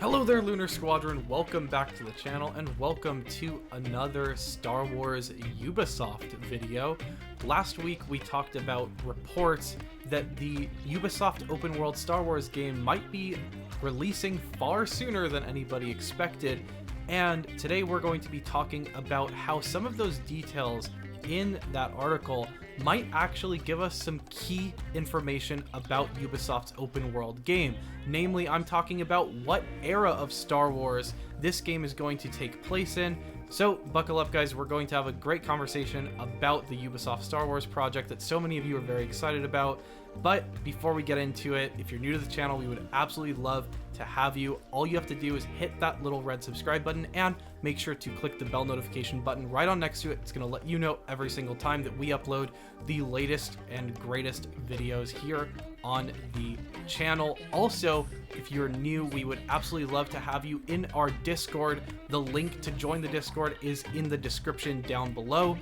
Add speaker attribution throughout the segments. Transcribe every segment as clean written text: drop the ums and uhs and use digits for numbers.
Speaker 1: Hello there, Lunar Squadron. Welcome back to the channel, and welcome to another Star Wars Ubisoft video. Last week, we talked about reports that the Ubisoft open world Star Wars game might be releasing far sooner than anybody expected, and today we're going to be talking about how some of those details in that article might actually give us some key information about Ubisoft's open world game. Namely, I'm talking about what era of Star Wars this game is going to take place in. So buckle up, guys. We're going to have a great conversation about the Ubisoft Star Wars project that so many of you are very excited about. But before we get into it, if you're new to the channel, we would absolutely love to have you. All you have to do is hit that little red subscribe button and make sure to click the bell notification button right on next to it. It's going to let you know every single time that we upload the latest and greatest videos here on the channel. Also, if you're new, we would absolutely love to have you in our Discord. The link to join the Discord is in the description down below.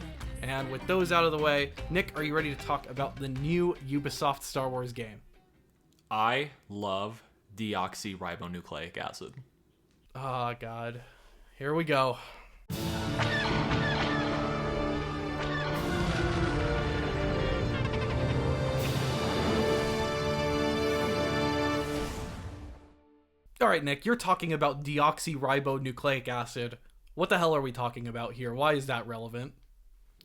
Speaker 1: And with those out of the way, Nick, are you ready to talk about the new Ubisoft Star Wars game?
Speaker 2: I love deoxyribonucleic acid.
Speaker 1: Oh, God. Here we go. All right, Nick, you're talking about deoxyribonucleic acid. What the hell are we talking about here? Why is that relevant?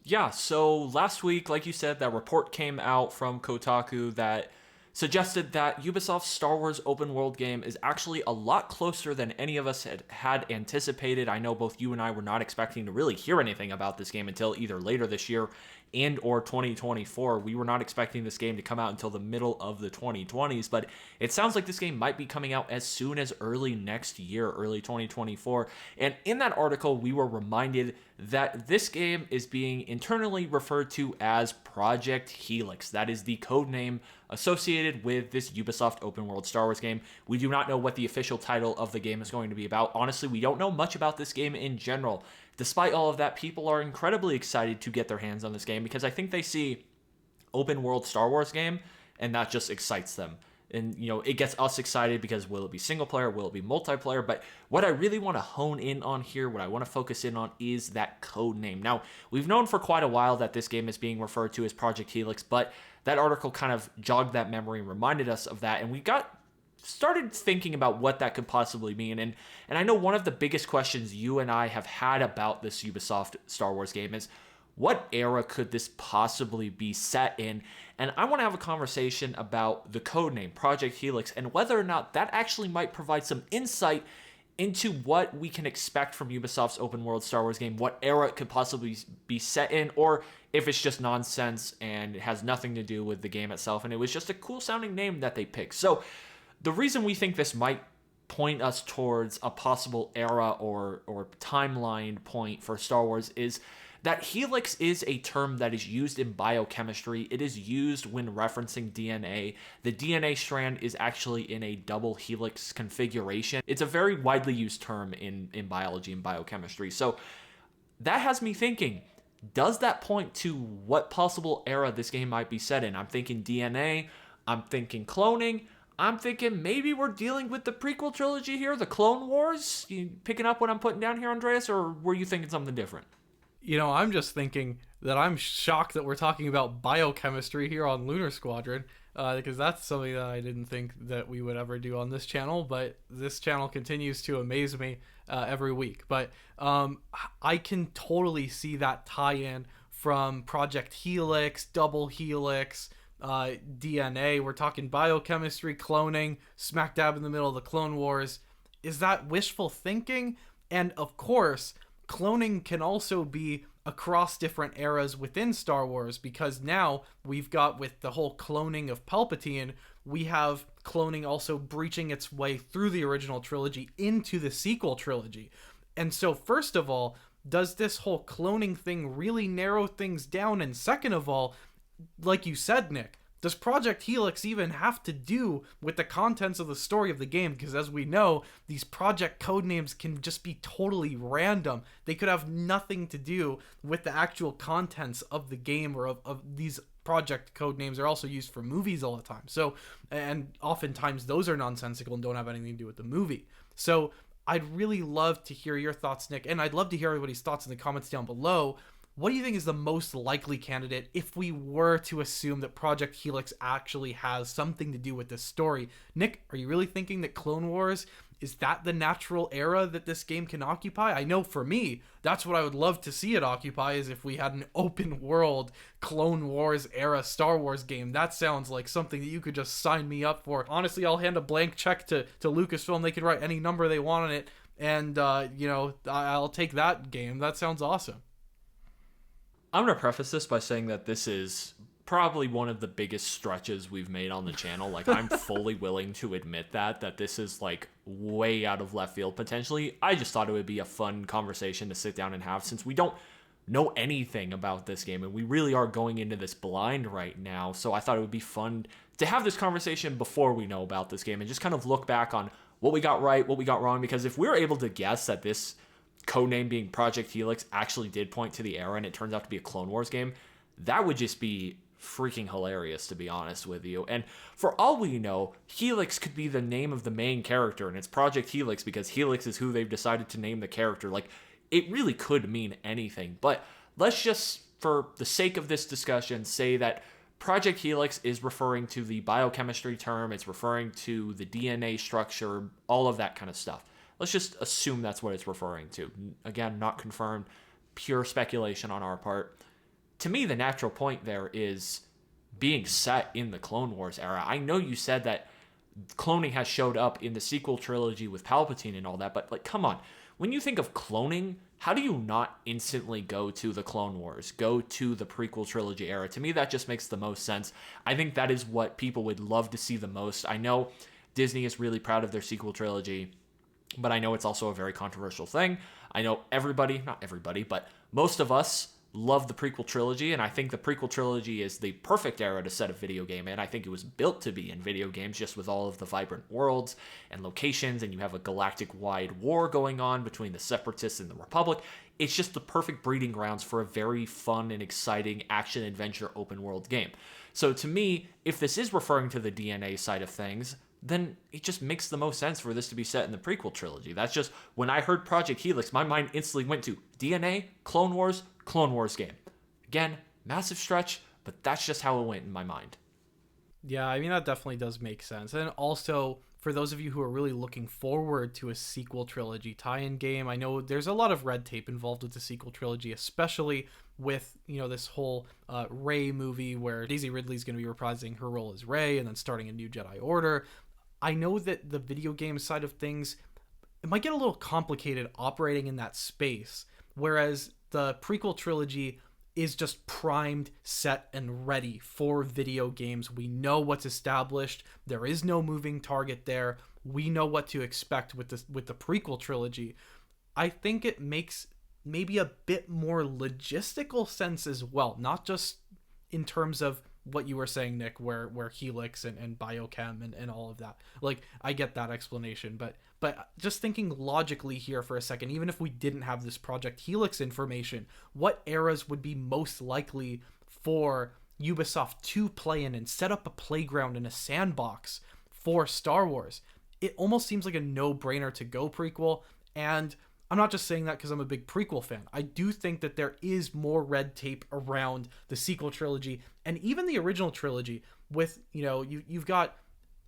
Speaker 2: Yeah, so last week, like you said, that report came out from Kotaku that suggested that Ubisoft's Star Wars open world game is actually a lot closer than any of us had anticipated. I know both you and I were not expecting to really hear anything about this game until either later this year and or 2024. We were not expecting this game to come out until the middle of the 2020s, but it sounds like this game might be coming out as soon as early next year, early 2024. And in that article, we were reminded that this game is being internally referred to as Project Helix. That is the code name associated with this Ubisoft open world Star Wars game. We do not know what the official title of the game is going to be about. Honestly, we don't know much about this game in general. Despite all of that, people are incredibly excited to get their hands on this game because I think they see open world Star Wars game and that just excites them. And, you know, it gets us excited because will it be single player? Will it be multiplayer? But what I really want to hone in on here, what I want to focus in on is that code name. Now, we've known for quite a while that this game is being referred to as Project Helix, but that article kind of jogged that memory and reminded us of that. And we started thinking about what that could possibly mean. And I know one of the biggest questions you and I have had about this Ubisoft Star Wars game is, what era could this possibly be set in? And I want to have a conversation about the codename Project Helix and whether or not that actually might provide some insight into what we can expect from Ubisoft's open world Star Wars game, what era it could possibly be set in, or if it's just nonsense and it has nothing to do with the game itself and it was just a cool sounding name that they picked. So the reason we think this might point us towards a possible era or timeline point for Star Wars is that helix is a term that is used in biochemistry. It is used when referencing DNA. The DNA strand is actually in a double helix configuration. It's a very widely used term in biology and biochemistry. So that has me thinking, does that point to what possible era this game might be set in? I'm thinking DNA, I'm thinking cloning, I'm thinking maybe we're dealing with the prequel trilogy here, the Clone Wars. You picking up what I'm putting down here, Andreas, or were you thinking something different?
Speaker 1: You know, I'm just thinking that I'm shocked that we're talking about biochemistry here on Lunar Squadron, because that's something that I didn't think that we would ever do on this channel, but this channel continues to amaze me every week. But I can totally see that tie-in from Project Helix, Double Helix, DNA. We're talking biochemistry, cloning, smack dab in the middle of the Clone Wars. Is that wishful thinking? And of course, cloning can also be across different eras within Star Wars, because now we've got, with the whole cloning of Palpatine, we have cloning also breaching its way through the original trilogy into the sequel trilogy. And so first of all, does this whole cloning thing really narrow things down? And second of all, like you said, Nick, does Project Helix even have to do with the contents of the story of the game? Because as we know, these project codenames can just be totally random. They could have nothing to do with the actual contents of the game, or of these project codenames are also used for movies all the time. So, and oftentimes those are nonsensical and don't have anything to do with the movie. So I'd really love to hear your thoughts, Nick, and I'd love to hear everybody's thoughts in the comments down below. What do you think is the most likely candidate if we were to assume that Project Helix actually has something to do with this story? Nick, are you really thinking that Clone Wars, is that the natural era that this game can occupy? I know for me, that's what I would love to see it occupy, is if we had an open world Clone Wars era Star Wars game. That sounds like something that you could just sign me up for. Honestly, I'll hand a blank check to Lucasfilm. They can write any number they want on it, and I'll take that game. That sounds awesome.
Speaker 2: I'm going to preface this by saying that this is probably one of the biggest stretches we've made on the channel. Like, I'm fully willing to admit that this is, like, way out of left field potentially. I just thought it would be a fun conversation to sit down and have, since we don't know anything about this game, and we really are going into this blind right now. So I thought it would be fun to have this conversation before we know about this game and just kind of look back on what we got right, what we got wrong, because if we're able to guess that this codename being Project Helix actually did point to the era and it turns out to be a Clone Wars game, that would just be freaking hilarious, to be honest with you. And for all we know, Helix could be the name of the main character, and it's Project Helix because Helix is who they've decided to name the character. Like, it really could mean anything. But let's just, for the sake of this discussion, say that Project Helix is referring to the biochemistry term, it's referring to the DNA structure, all of that kind of stuff. Let's just assume that's what it's referring to. Again, not confirmed, pure speculation on our part. To me, the natural point there is being set in the Clone Wars era. I know you said that cloning has showed up in the sequel trilogy with Palpatine and all that, but, like, come on. When you think of cloning, how do you not instantly go to the Clone Wars, go to the prequel trilogy era? To me, that just makes the most sense. I think that is what people would love to see the most. I know Disney is really proud of their sequel trilogy, but I know it's also a very controversial thing. I know everybody, not everybody, but most of us love the prequel trilogy, and I think the prequel trilogy is the perfect era to set a video game in. I think it was built to be in video games, just with all of the vibrant worlds and locations, and you have a galactic-wide war going on between the Separatists and the Republic. It's just the perfect breeding grounds for a very fun and exciting action-adventure open-world game. So to me, if this is referring to the DNA side of things, then it just makes the most sense for this to be set in the prequel trilogy. That's just, when I heard Project Helix, my mind instantly went to DNA, Clone Wars game. Again, massive stretch, but that's just how it went in my mind.
Speaker 1: Yeah, I mean, that definitely does make sense. And also, for those of you who are really looking forward to a sequel trilogy tie-in game, I know there's a lot of red tape involved with the sequel trilogy, especially with, this whole Rey movie where Daisy Ridley's going to be reprising her role as Rey and then starting a new Jedi Order. I know that the video game side of things, it might get a little complicated operating in that space, whereas the prequel trilogy is just primed, set, and ready for video games. We know what's established. There is no moving target there. We know what to expect with the prequel trilogy. I think it makes maybe a bit more logistical sense as well, not just in terms of what you were saying, Nick, where Helix and biochem and all of that. Like, I get that explanation, but just thinking logically here for a second, even if we didn't have this Project Helix information, what eras would be most likely for Ubisoft to play in and set up a playground and a sandbox for Star Wars? It almost seems like a no-brainer to go prequel, and I'm not just saying that because I'm a big prequel fan. I do think that there is more red tape around the sequel trilogy and even the original trilogy with, you've got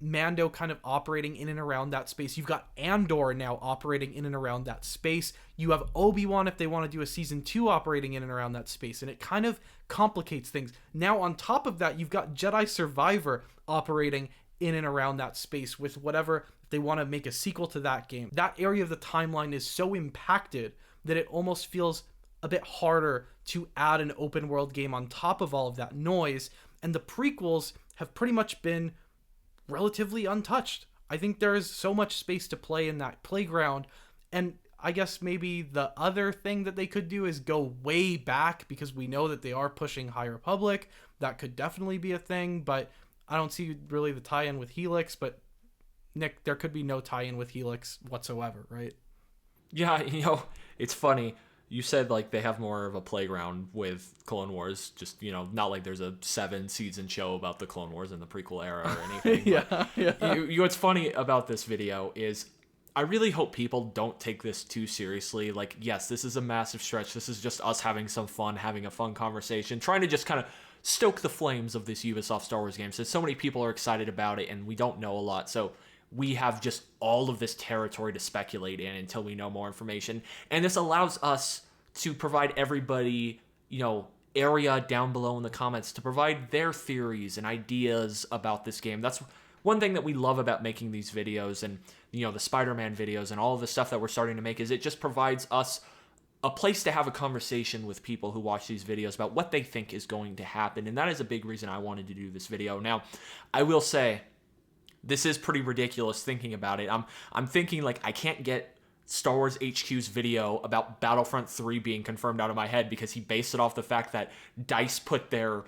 Speaker 1: Mando kind of operating in and around that space. You've got Andor now operating in and around that space. You have Obi-Wan if they want to do a season 2 operating in and around that space, and it kind of complicates things. Now on top of that, you've got Jedi Survivor operating in and around that space with whatever they want to make a sequel to that game. That area of the timeline is so impacted that it almost feels a bit harder to add an open world game on top of all of that noise. And the prequels have pretty much been relatively untouched. I think there is so much space to play in that playground. And I guess maybe the other thing that they could do is go way back, because we know that they are pushing High Republic. That could definitely be a thing, but I don't see really the tie-in with Helix. But Nick, there could be no tie-in with Helix whatsoever, right?
Speaker 2: Yeah, it's funny. You said, like, they have more of a playground with Clone Wars. Just, not like there's a 7-season show about the Clone Wars in the prequel era or anything.
Speaker 1: Yeah.
Speaker 2: What's funny about this video is I really hope people don't take this too seriously. Like, yes, this is a massive stretch. This is just us having some fun, having a fun conversation, trying to just kind of stoke the flames of this Ubisoft Star Wars game. So many people are excited about it, and we don't know a lot. So we have just all of this territory to speculate in until we know more information. And this allows us to provide everybody, area down below in the comments to provide their theories and ideas about this game. That's one thing that we love about making these videos, and the Spider-Man videos and all of the stuff that we're starting to make, is it just provides us a place to have a conversation with people who watch these videos about what they think is going to happen. And that is a big reason I wanted to do this video. Now, I will say, this is pretty ridiculous thinking about it. I'm thinking, like, I can't get Star Wars HQ's video about Battlefront 3 being confirmed out of my head, because he based it off the fact that DICE put their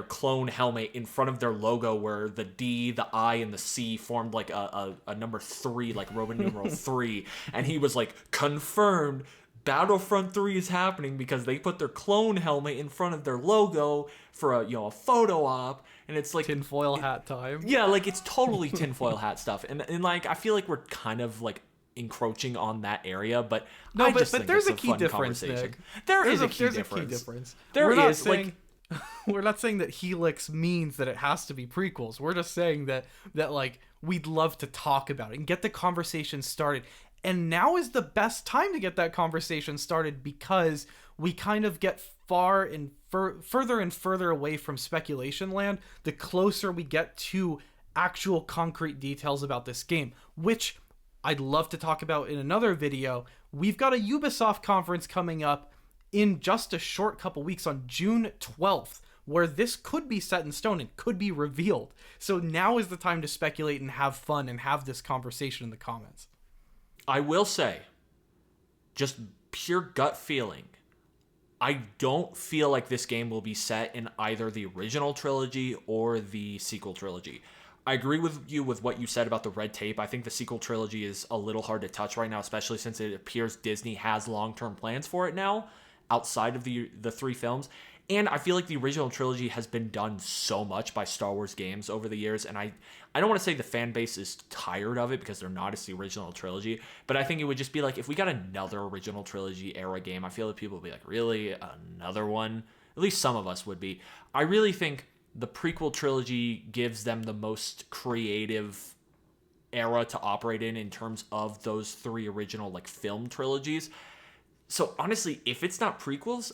Speaker 2: clone helmet in front of their logo, where the D, the I, and the C formed like a number 3, like Roman numeral 3, and he was like, confirmed, Battlefront 3 is happening because they put their clone helmet in front of their logo for a photo op. And it's like
Speaker 1: tinfoil hat time.
Speaker 2: Yeah, like, it's totally tinfoil hat stuff, and like, I feel like we're kind of like encroaching on that area, but
Speaker 1: no,
Speaker 2: but
Speaker 1: there's a key difference, Nick.
Speaker 2: There's a key difference.
Speaker 1: We're not saying that Helix means that it has to be prequels. We're just saying that like, we'd love to talk about it and get the conversation started. And now is the best time to get that conversation started, because we kind of get further and further away from speculation land the closer we get to actual concrete details about this game, which I'd love to talk about in another video. We've got a Ubisoft conference coming up in just a short couple weeks on June 12th, where this could be set in stone and could be revealed. So now is the time to speculate and have fun and have this conversation in the comments.
Speaker 2: I will say, just pure gut feeling, I don't feel like this game will be set in either the original trilogy or the sequel trilogy. I agree with you with what you said about the red tape. I think the sequel trilogy is a little hard to touch right now, especially since it appears Disney has long-term plans for it now, outside of the 3 films. And I feel like the original trilogy has been done so much by Star Wars games over the years, and I don't want to say the fan base is tired of it, because they're not. It's the original trilogy, but I think it would just be like, if we got another original trilogy era game, I feel like people would be like, really? Another one? At least some of us would be. I really think the prequel trilogy gives them the most creative era to operate in terms of those 3 original, like, film trilogies. So honestly, if it's not prequels,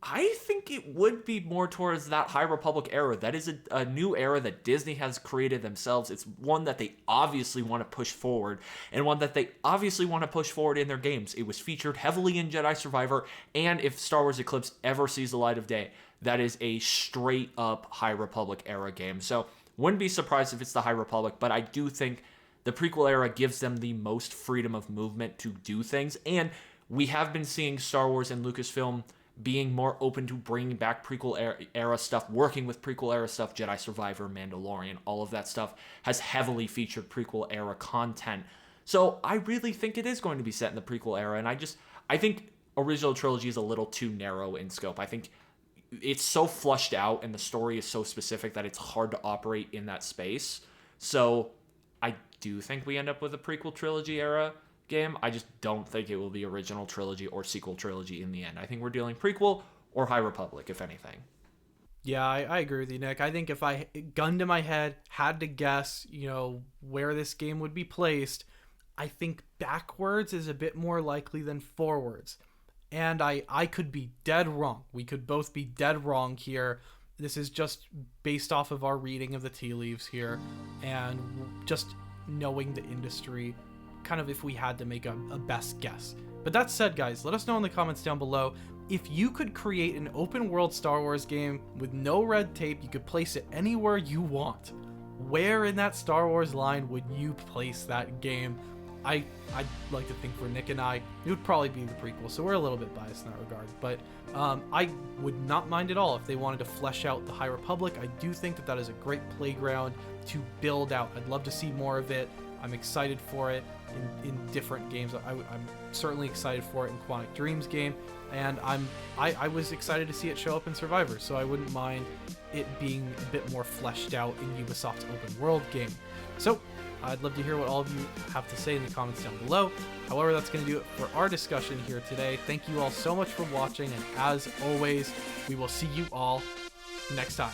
Speaker 2: I think it would be more towards that High Republic era. That is a new era that Disney has created themselves. It's one that they obviously want to push forward, and one that they obviously want to push forward in their games. It was featured heavily in Jedi Survivor, and if Star Wars Eclipse ever sees the light of day, that is a straight up High Republic era game. So wouldn't be surprised if it's the High Republic, but I do think the prequel era gives them the most freedom of movement to do things, and we have been seeing Star Wars and Lucasfilm being more open to bringing back prequel era stuff, working with prequel era stuff. Jedi Survivor, Mandalorian, all of that stuff has heavily featured prequel era content. So I really think it is going to be set in the prequel era, and I think original trilogy is a little too narrow in scope. I think it's so flushed out and the story is so specific that it's hard to operate in that space. So I do think we end up with a prequel trilogy era game. I just don't think it will be original trilogy or sequel trilogy in the end. I think we're dealing prequel or High Republic, if anything.
Speaker 1: Yeah, I agree with you, Nick. I think if I, gun to my head, had to guess, where this game would be placed, I think backwards is a bit more likely than forwards. And I could be dead wrong. We could both be dead wrong here. This is just based off of our reading of the tea leaves here and just knowing the industry, kind of if we had to make a best guess. But that said, guys, let us know in the comments down below, if you could create an open world Star Wars game with no red tape, you could place it anywhere you want. Where in that Star Wars line would you place that game? I'd like to think for Nick and I, it would probably be the prequel, so we're a little bit biased in that regard. But I would not mind at all if they wanted to flesh out the High Republic. I do think that is a great playground to build out. I'd love to see more of it. I'm excited for it in different games. I'm certainly excited for it in Quantic Dream's game, and I was excited to see it show up in Survivor, so I wouldn't mind it being a bit more fleshed out in Ubisoft's open world game. So I'd love to hear what all of you have to say in the comments down below. However, that's going to do it for our discussion here today. Thank you all so much for watching, and as always, we will see you all next time.